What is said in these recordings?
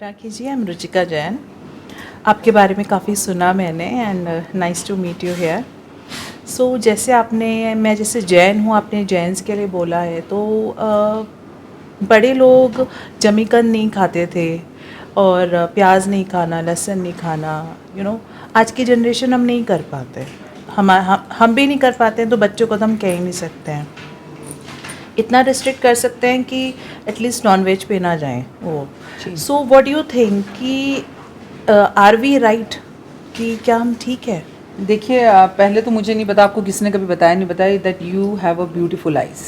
Rakhi ji, I am Ruchika Jain. आपके बारे में काफ़ी सुना मैंने and nice to meet you here. So जैसे मैं जैसे जैन हूँ, आपने जैन्स के लिए बोला है, तो बड़े लोग जमीकंद नहीं खाते थे और प्याज नहीं खाना, लहसुन नहीं खाना, आज की जनरेशन हम नहीं कर पाते। हम भी नहीं कर पाते हैं तो बच्चों को तो हम कह ही नहीं सकते हैं। इतना रिस्ट्रिक्ट कर सकते हैं कि एटलीस्ट नॉन वेज पे ना जाएं वो। सो व्हाट यू थिंक कि आर वी राइट, कि क्या हम ठीक है? देखिए, पहले तो मुझे नहीं पता, आपको किसने कभी बताया नहीं बताया that you have a beautiful eyes,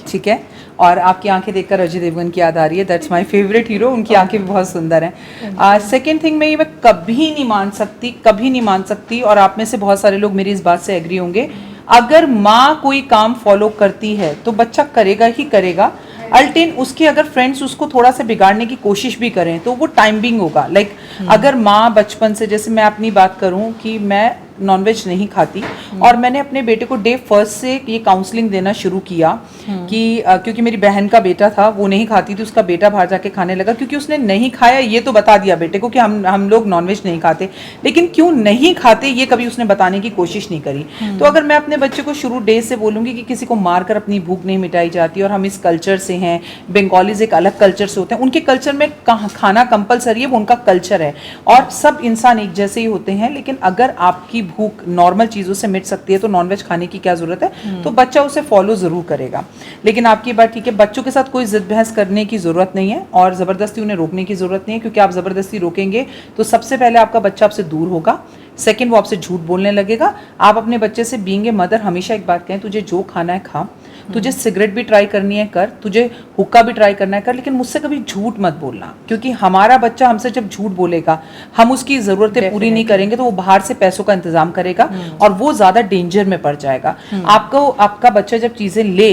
ठीक है। और आपकी आंखें देखकर अजय देवगन की याद आ रही है, दैट्स माय फेवरेट हीरो, उनकी आंखें भी बहुत सुंदर हैं। सेकेंड थिंग मैं कभी नहीं मान सकती, कभी नहीं मान सकती, और आप में से बहुत सारे लोग मेरी इस बात से एग्री होंगे, अगर माँ कोई काम फॉलो करती है तो बच्चा करेगा ही करेगा। अल्टेन उसके अगर फ्रेंड्स उसको थोड़ा सा बिगाड़ने की कोशिश भी करें तो वो टाइमिंग होगा। लाइक अगर माँ बचपन से, जैसे मैं अपनी बात करूं कि मैं नॉनवेज नहीं खाती और मैंने अपने बेटे को डे फर्स्ट से ये काउंसलिंग देना शुरू किया कि क्योंकि मेरी बहन का बेटा था, वो नहीं खाती थी, उसका बेटा बाहर जाके खाने लगा क्योंकि उसने नहीं खाया, ये तो बता दिया बेटे को कि हम लोग नॉनवेज नहीं खाते, लेकिन क्यों नहीं खाते ये कभी उसने बताने की कोशिश नहीं करी। तो अगर मैं अपने बच्चे को शुरू डे से बोलूँगी कि किसी को मारकर अपनी भूख नहीं मिटाई जाती, और हम इस कल्चर से हैं, बंगालीज एक अलग कल्चर से होते हैं, उनके कल्चर में खाना कंपलसरी है, वो उनका कल्चर है, और सब इंसान एक जैसे ही होते हैं, लेकिन अगर आपकी भूख नॉर्मल चीज़ों से मिट सकती है तो नॉनवेज खाने की क्या ज़रूरत है। तो बच्चा उसे फॉलो ज़रूर करेगा। लेकिन आपकी बात ठीक है, बच्चों के साथ कोई जिद बहस करने की ज़रूरत नहीं है और ज़बरदस्ती उन्हें रोकने की ज़रूरत नहीं है, क्योंकि आप ज़बरदस्ती रोकेंगे तो सबसे पहले आपका बच्चा आपसे दूर होगा, सेकंड वो आपसे झूठ बोलने लगेगा। आप अपने बच्चे से बीइंग ए मदर हमेशा एक बात कहें, तुझे जो खाना है खा, तुझे सिगरेट भी ट्राई करनी है कर, तुझे हुक्का भी ट्राई करना है कर, लेकिन मुझसे कभी झूठ मत बोलना, क्योंकि हमारा बच्चा हमसे जब झूठ बोलेगा, हम उसकी ज़रूरतें पूरी नहीं करेंगे तो वो बाहर से पैसों का इंतजाम करेगा और वो ज़्यादा डेंजर में पड़ जाएगा। आपका बच्चा जब चीज़ें ले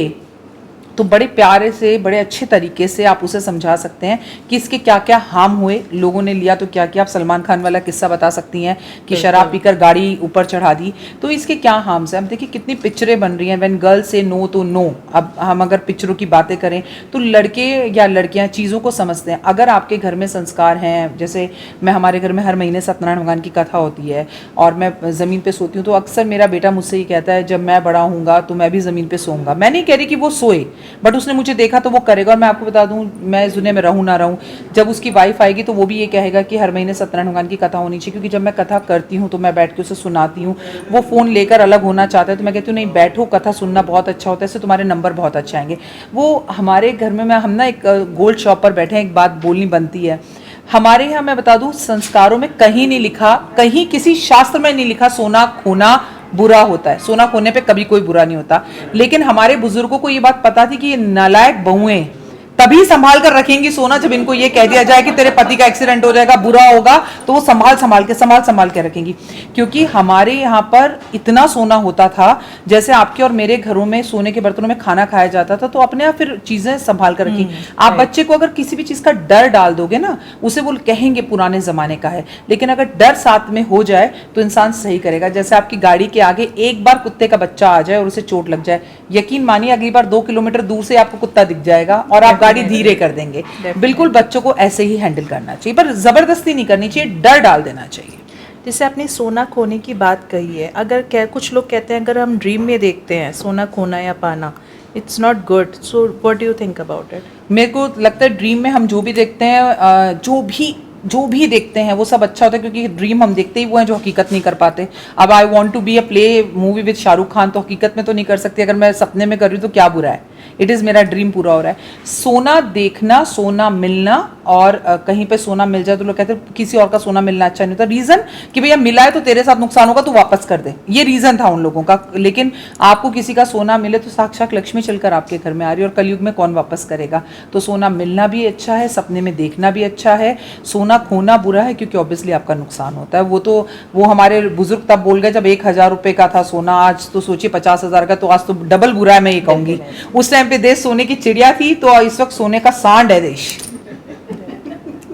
तो बड़े प्यारे से, बड़े अच्छे तरीके से आप उसे समझा सकते हैं कि इसके क्या क्या हार्म हुए, लोगों ने लिया तो क्या क्या। आप सलमान खान वाला किस्सा बता सकती हैं कि शराब पीकर गाड़ी ऊपर चढ़ा दी, तो इसके क्या हार्म्स हैं। अब देखिए कितनी पिक्चरें बन रही हैं, व्हेन गर्ल से नो तो नो। अब हम अगर पिक्चरों की बातें करें तो लड़के या लड़कियां चीज़ों को समझते हैं। अगर आपके घर में संस्कार हैं, जैसे हमारे घर में हर महीने सत्यनारायण भगवान की कथा होती है और मैं ज़मीन पर सोती हूँ, तो अक्सर मेरा बेटा मुझसे ही कहता है जब मैं बड़ा हूँगा तो मैं भी ज़मीन पर सोऊंगा। मैं नहीं कह रही कि वो सोए, बट उसने मुझे देखा तो वो करेगा। और मैं आपको बता दूं, मैं इस दुनिया में रहूं ना रहूं, जब उसकी वाइफ आएगी तो वो भी ये कहेगा कि हर महीने सत्यनारायण भगवान की कथा होनी चाहिए, क्योंकि जब मैं कथा करती हूँ तो मैं बैठ के उसे सुनाती हूँ। वो फ़ोन लेकर अलग होना चाहता है तो मैं कहती हूँ नहीं बैठो, कथा सुनना बहुत अच्छा होता है, इससे तुम्हारे नंबर बहुत अच्छे आएंगे। वो हमारे घर में, हम ना एक गोल्ड शॉप पर बैठे हैं, एक बात बोलनी बनती है हमारे यहाँ। मैं बता दूं, संस्कारों में कहीं नहीं लिखा, कहीं किसी शास्त्र में नहीं लिखा सोना खोना बुरा होता है। सोना खोने पे कभी कोई बुरा नहीं होता, लेकिन हमारे बुजुर्गों को ये बात पता थी कि ये नालायक बहुएं तभी संभाल कर रखेंगी सोना जब इनको ये कह दिया जाए कि तेरे पति का एक्सीडेंट हो जाएगा, बुरा होगा, तो वो संभाल के रखेंगी। क्योंकि हमारे यहाँ पर इतना सोना होता था, जैसे आपके और मेरे घरों में सोने के बर्तनों में खाना खाया जाता था, तो अपने आप फिर चीजें संभाल कर रखी। आप बच्चे को अगर किसी भी चीज का डर डाल दोगे ना, उसे वो कहेंगे पुराने जमाने का है, लेकिन अगर डर साथ में हो जाए तो इंसान सही करेगा। जैसे आपकी गाड़ी के आगे एक बार कुत्ते का बच्चा आ जाए और उसे चोट लग जाए, यकीन मानिए अगली बार 2 किलोमीटर दूर से आपको कुत्ता दिख जाएगा और आप गाड़ी धीरे कर देंगे। बिल्कुल बच्चों को ऐसे ही हैंडल करना चाहिए, पर जबरदस्ती नहीं करनी चाहिए, डर डाल देना चाहिए। जैसे आपने सोना खोने की बात कही है, अगर कुछ लोग कहते हैं अगर हम ड्रीम में देखते हैं सोना खोना या पाना, it's not good. So what do you think about it? मेरे को लगता है ड्रीम में हम जो भी देखते हैं, जो भी देखते हैं वो सब अच्छा होता है, क्योंकि ड्रीम हम देखते ही वो हैं जो हकीकत नहीं कर पाते। अब I want to be a play movie with Shahrukh Khan, तो हकीकत में तो नहीं कर सकती, अगर मैं सपने में कर रही हूँ तो क्या बुरा है। इट इज़ मेरा ड्रीम पूरा हो रहा है। सोना देखना, सोना मिलना, और कहीं पे सोना मिल जाए तो लोग कहते हैं किसी और का सोना मिलना अच्छा नहीं होता। रीज़न कि भैया मिला है तो तेरे साथ नुकसान होगा तो वापस कर दे, ये रीज़न था उन लोगों का। लेकिन आपको किसी का सोना मिले तो साक्षात लक्ष्मी चलकर आपके घर में आ रही है, और कलयुग में कौन वापस करेगा। तो सोना मिलना भी अच्छा है, सपने में देखना भी अच्छा है। सोना खोना बुरा है क्योंकि ऑब्वियसली आपका नुकसान होता है। वो हमारे बुजुर्ग तब बोल गए जब 1,000 रुपये का था सोना, आज तो सोचिए 50,000 का, तो आज तो डबल बुरा है, मैं ये कहूँगी। उस टाइम पे देश सोने की चिड़िया थी, तो इस वक्त सोने का सांड है देश।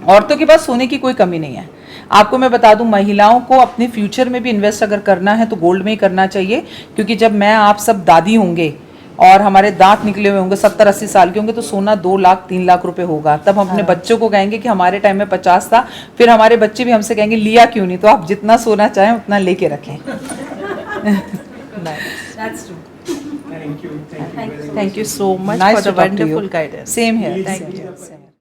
औरतों के पास सोने की कोई कमी नहीं है। आपको मैं बता दूं, महिलाओं को अपने फ्यूचर में भी इन्वेस्ट अगर करना है तो गोल्ड में ही करना चाहिए, क्योंकि जब मैं आप सब दादी होंगे और हमारे दांत निकले हुए होंगे 70-80 साल के होंगे तो सोना 2 लाख 3 लाख रुपए होगा, तब हम अपने बच्चों को कहेंगे कि हमारे टाइम में 50 था, फिर हमारे बच्चे भी हमसे कहेंगे लिया क्यों नहीं। तो आप जितना सोना चाहें उतना लेके रखें। That's true. Thank you. Thank you very much. Thank you so much Nice for to the talk to you. wonderful guidance. Same here. Thank you. Same here.